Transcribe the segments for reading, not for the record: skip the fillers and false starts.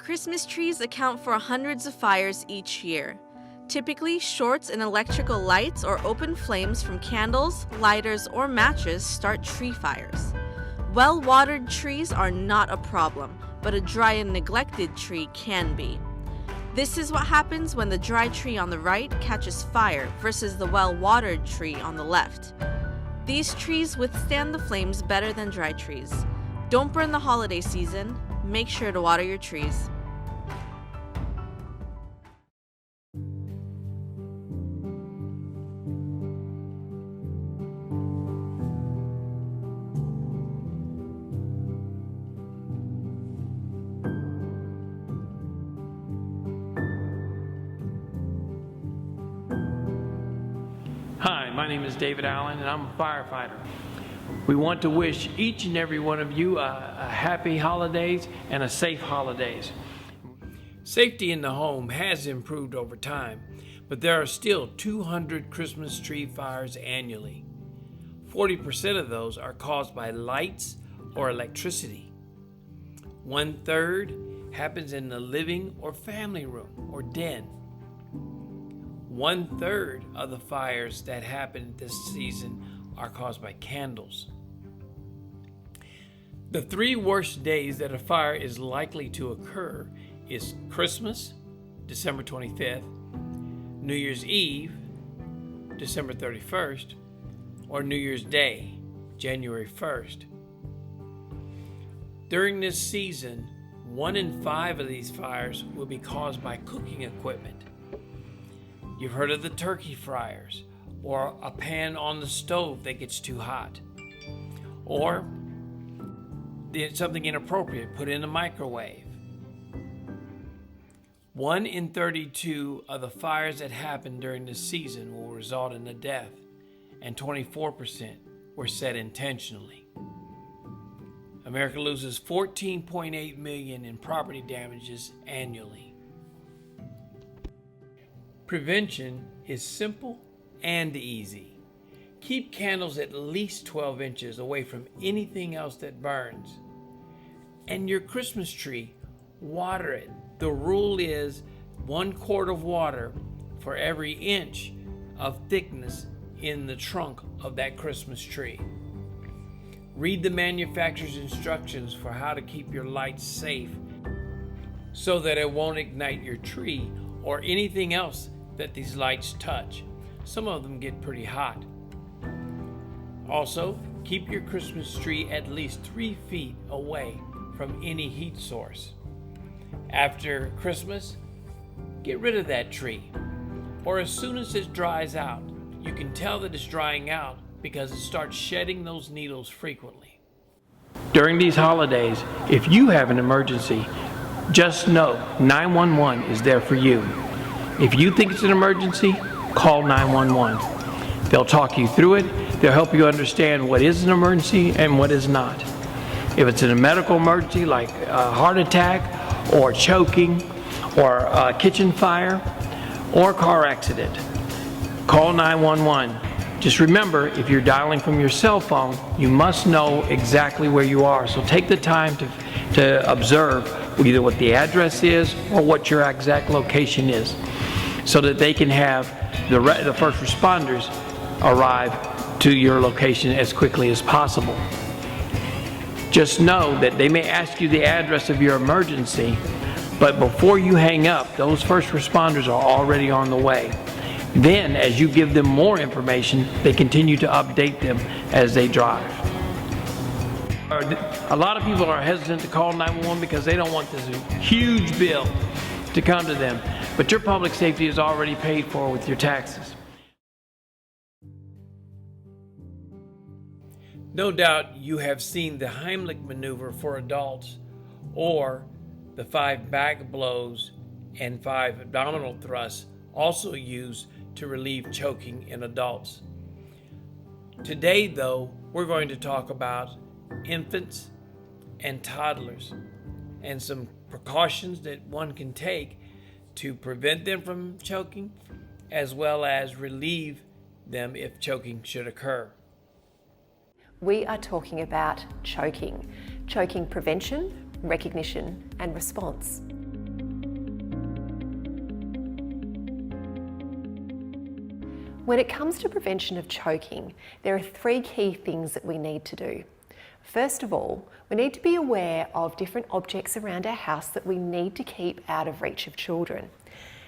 Christmas trees account for hundreds of fires each year. Typically, shorts in electrical lights or open flames from candles, lighters, or matches start tree fires. Well-watered trees are not a problem, but a dry and neglected tree can be. This is what happens when the dry tree on the right catches fire versus the well-watered tree on the left. These trees withstand the flames better than dry trees. Don't burn the holiday season. Make sure to water your trees. Hi, my name is David Allen and I'm a firefighter. We want to wish each and every one of you a happy holidays and a safe holidays. Safety in the home has improved over time, but there are still 200 Christmas tree fires annually. 40% of those are caused by lights or electricity. 1/3 happens in the living or family room or den. 1/3 of the fires that happen this season are caused by candles. The 3 worst days that a fire is likely to occur is Christmas, December 25th, New Year's Eve, December 31st, or New Year's Day, January 1st. During this season, 1 in 5 of these fires will be caused by cooking equipment. You've heard of the turkey fryers, or a pan on the stove that gets too hot, or something inappropriate put in the microwave. 1 in 32 of the fires that happen during this season will result in a death, and 24% were set intentionally. America loses $14.8 million in property damages annually. Prevention is simple and easy. Keep candles at least 12 inches away from anything else that burns. And your Christmas tree, water it. The rule is 1 quart of water for every inch of thickness in the trunk of that Christmas tree. Read the manufacturer's instructions for how to keep your lights safe so that it won't ignite your tree or anything else that these lights touch. Some of them get pretty hot. Also, keep your Christmas tree at least 3 feet away from any heat source. After Christmas, get rid of that tree. Or as soon as it dries out, you can tell that it's drying out because it starts shedding those needles frequently. During these holidays, if you have an emergency, just know 911 is there for you. If you think it's an emergency, call 911. They'll talk you through it. They'll help you understand what is an emergency and what is not. If it's a medical emergency like a heart attack or choking or a kitchen fire or car accident, call 911. Just remember, if you're dialing from your cell phone, you must know exactly where you are. So take the time to observe either what the address is or what your exact location is, so that they can have the first responders arrive to your location as quickly as possible. Just know that they may ask you the address of your emergency, but before you hang up, those first responders are already on the way. Then, as you give them more information, they continue to update them as they drive. A lot of people are hesitant to call 911 because they don't want this huge bill to come to them, but your public safety is already paid for with your taxes. No doubt you have seen the Heimlich maneuver for adults, or the 5 back blows and 5 abdominal thrusts, also used to relieve choking in adults. Today, though, we're going to talk about infants and toddlers and some precautions that one can take to prevent them from choking, as well as relieve them if choking should occur. We are talking about choking prevention, recognition and response. When it comes to prevention of choking, there are 3 key things that we need to do. First of all, we need to be aware of different objects around our house that we need to keep out of reach of children.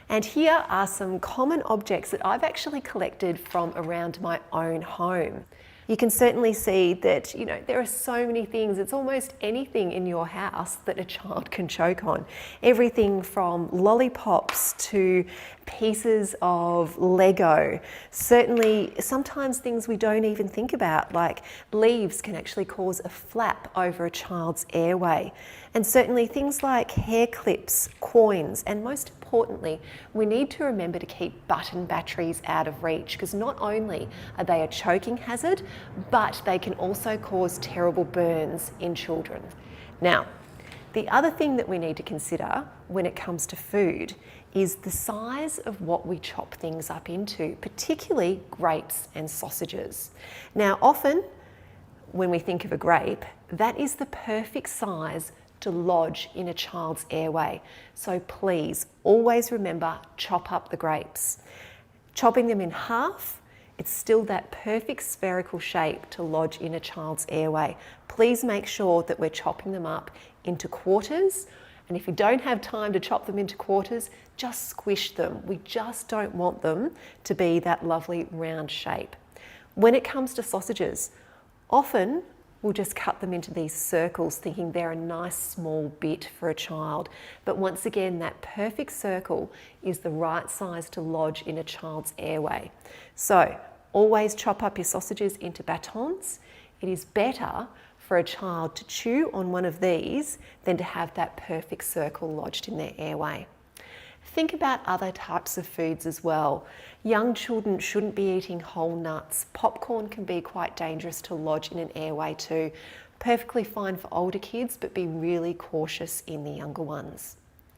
And here are some common objects that I've actually collected from around my own home. You can certainly see that, there are so many things. It's almost anything in your house that a child can choke on. Everything from lollipops to pieces of Lego. Certainly, sometimes things we don't even think about, like leaves, can actually cause a flap over a child's airway. And certainly things like hair clips, coins, and most importantly, we need to remember to keep button batteries out of reach, because not only are they a choking hazard, but they can also cause terrible burns in children. Now, the other thing that we need to consider when it comes to food is the size of what we chop things up into, particularly grapes and sausages. Now, often when we think of a grape, that is the perfect size to lodge in a child's airway. So please always remember, chop up the grapes. Chopping them in half, it's still that perfect spherical shape to lodge in a child's airway. Please make sure that we're chopping them up into quarters. And if you don't have time to chop them into quarters, just squish them. We just don't want them to be that lovely round shape. When it comes to sausages, often we'll just cut them into these circles thinking they're a nice small bit for a child. But once again, that perfect circle is the right size to lodge in a child's airway. So always chop up your sausages into batons. It is better for a child to chew on one of these than to have that perfect circle lodged in their airway. Think about other types of foods as well. Young children shouldn't be eating whole nuts. Popcorn can be quite dangerous to lodge in an airway too. Perfectly fine for older kids, but be really cautious in the younger ones.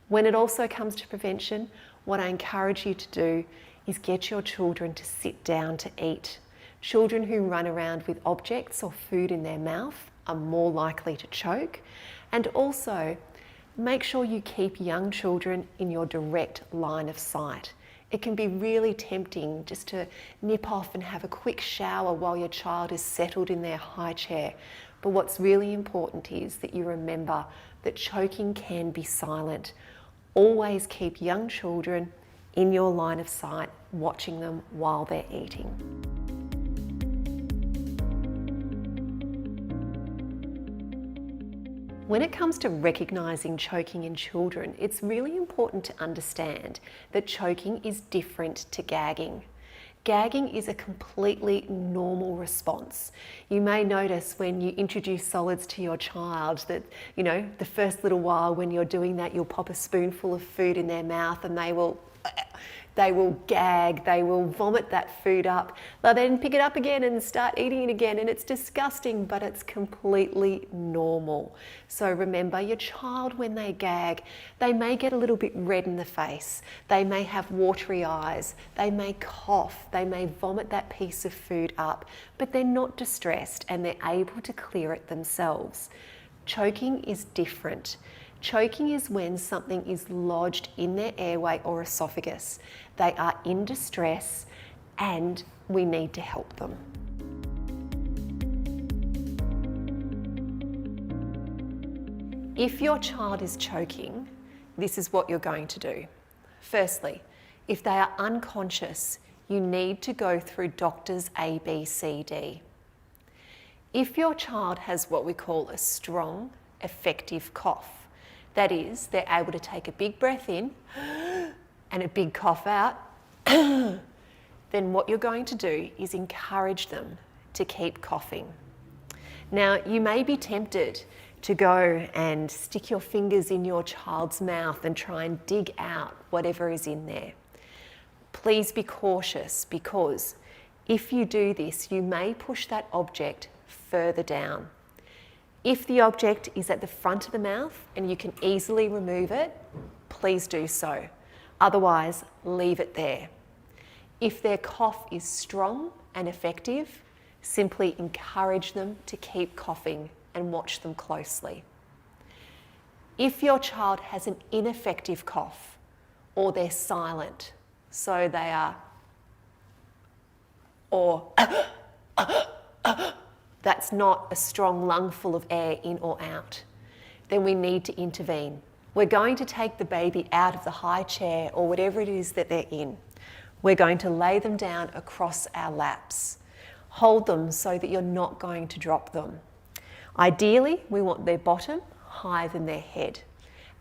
When it also comes to prevention, what I encourage you to do is get your children to sit down to eat. Children who run around with objects or food in their mouth are more likely to choke. And also, make sure you keep young children in your direct line of sight. It can be really tempting just to nip off and have a quick shower while your child is settled in their high chair. But what's really important is that you remember that choking can be silent. Always keep young children in your line of sight, watching them while they're eating. When it comes to recognising choking in children, it's really important to understand that choking is different to gagging. Gagging is a completely normal response. You may notice when you introduce solids to your child that, the first little while when you're doing that, you'll pop a spoonful of food in their mouth and they will gag, they will vomit that food up. They'll then pick it up again and start eating it again, and it's disgusting, but it's completely normal. So remember, your child, when they gag, they may get a little bit red in the face, they may have watery eyes, they may cough, they may vomit that piece of food up, but they're not distressed and they're able to clear it themselves. Choking is different. Choking is when something is lodged in their airway or esophagus. They are in distress and we need to help them. If your child is choking, this is what you're going to do. Firstly, if they are unconscious, you need to go through doctor's ABCD. If your child has what we call a strong, effective cough, that is, they're able to take a big breath in and a big cough out, then what you're going to do is encourage them to keep coughing. Now, you may be tempted to go and stick your fingers in your child's mouth and try and dig out whatever is in there. Please be cautious, because if you do this, you may push that object further down. If the object is at the front of the mouth and you can easily remove it, please do so. Otherwise, leave it there. If their cough is strong and effective, simply encourage them to keep coughing and watch them closely. If your child has an ineffective cough or they're silent, so they are or that's not a strong lungful of air in or out, then we need to intervene. We're going to take the baby out of the high chair or whatever it is that they're in. We're going to lay them down across our laps. Hold them so that you're not going to drop them. Ideally, we want their bottom higher than their head.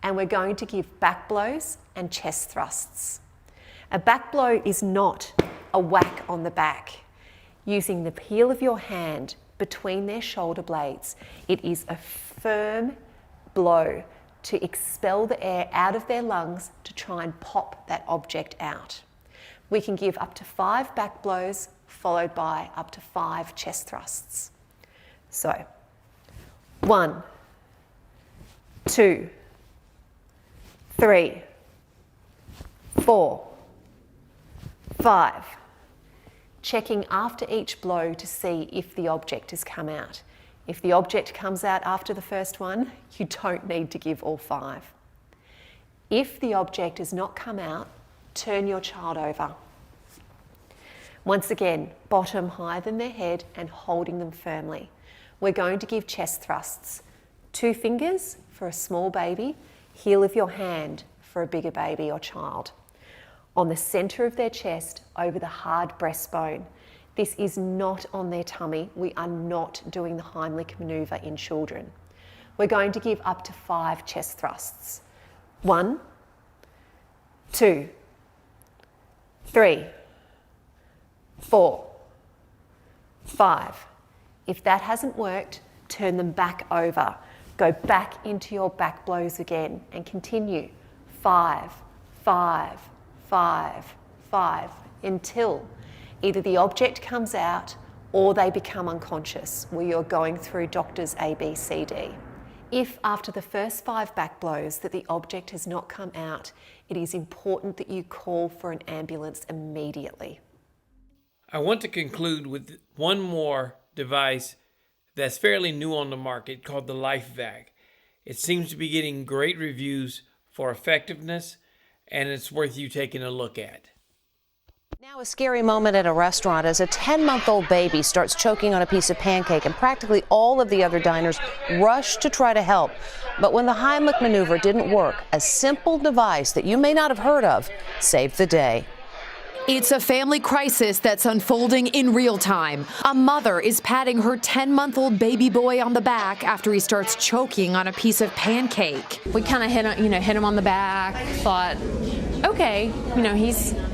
And we're going to give back blows and chest thrusts. A back blow is not a whack on the back. Using the heel of your hand between their shoulder blades, it is a firm blow to expel the air out of their lungs to try and pop that object out. We can give up to 5 back blows followed by up to 5 chest thrusts. So, 1, 2, 3, 4, 5. Checking after each blow to see if the object has come out. If the object comes out after the first one, you don't need to give all 5. If the object has not come out, turn your child over. Once again, bottom higher than their head and holding them firmly. We're going to give chest thrusts. 2 fingers for a small baby, heel of your hand for a bigger baby or child. On the centre of their chest, over the hard breastbone. This is not on their tummy. We are not doing the Heimlich manoeuvre in children. We're going to give up to 5 chest thrusts. 1, 2, 3, 4, 5. If that hasn't worked, turn them back over. Go back into your back blows again and continue. 5, 5, 5, 5, until either the object comes out or they become unconscious, where you're going through doctors A, B, C, D. If after the first 5 back blows that the object has not come out, it is important that you call for an ambulance immediately. I want to conclude with one more device that's fairly new on the market called the LifeVac. It seems to be getting great reviews for effectiveness, and it's worth you taking a look at. Now a scary moment at a restaurant as a 10-month-old baby starts choking on a piece of pancake, and practically all of the other diners rush to try to help. But when the Heimlich maneuver didn't work, a simple device that you may not have heard of saved the day. It's a family crisis that's unfolding in real time. A mother is patting her 10-month-old baby boy on the back after he starts choking on a piece of pancake. We kind of hit him on the back, thought, okay,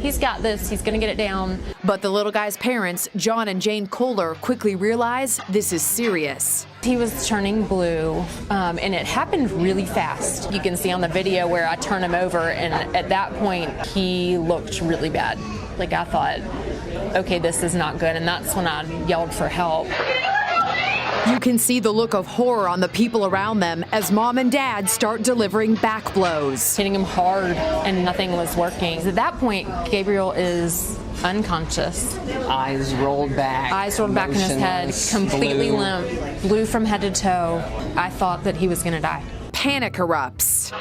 he's got this, he's gonna get it down. But the little guy's parents, John and Jane Kohler, quickly realize this is serious. He was turning blue, and it happened really fast. You can see on the video where I turn him over, and at that point, he looked really bad. Like, I thought, okay, this is not good, and that's when I yelled for help. You can see the look of horror on the people around them as mom and dad start delivering back blows. Hitting him hard, and nothing was working. At that point, Gabriel is unconscious. Eyes rolled back. Eyes rolled back in his head, completely limp, blue from head to toe. I thought that he was gonna die. Panic erupts.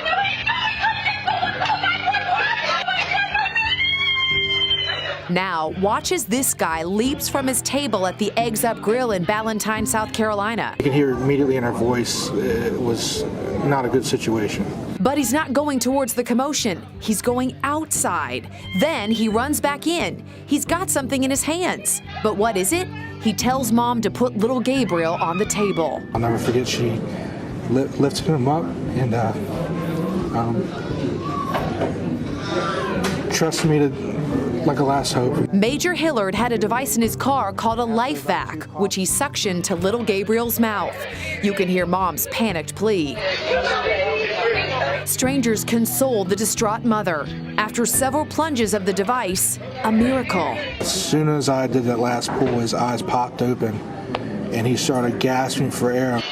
Now, watch as this guy leaps from his table at the Eggs Up Grill in Ballantyne, South Carolina. You can hear immediately in her voice it was not a good situation. But he's not going towards the commotion. He's going outside. Then he runs back in. He's got something in his hands. But what is it? He tells mom to put little Gabriel on the table. I'll never forget, she lifted him up and trusted me to like a last hope. Major Hillard had a device in his car called a LifeVac, which he suctioned to little Gabriel's mouth. You can hear mom's panicked plea. Strangers console the distraught mother. After several plunges of the device, a miracle. As soon as I did that last pull, his eyes popped open and he started gasping for air.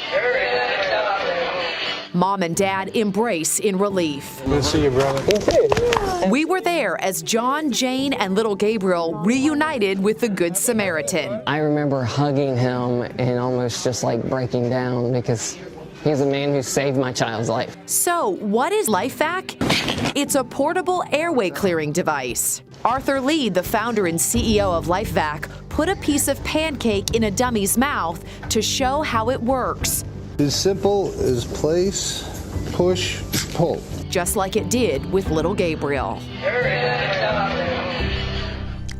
Mom and dad embrace in relief. Good to see you, brother. We were there as John, Jane, and little Gabriel reunited with the Good Samaritan. I remember hugging him and almost just like breaking down because he's a man who saved my child's life. So, what is LifeVac? It's a portable airway clearing device. Arthur Lee, the founder and CEO of LifeVac, put a piece of pancake in a dummy's mouth to show how it works. As simple as place, push, pull. Just like it did with little Gabriel.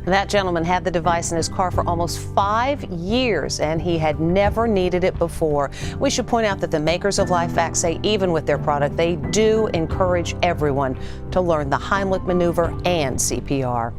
That gentleman had the device in his car for almost 5 years, and he had never needed it before. We should point out that the makers of LifeVac say even with their product, they do encourage everyone to learn the Heimlich maneuver and CPR.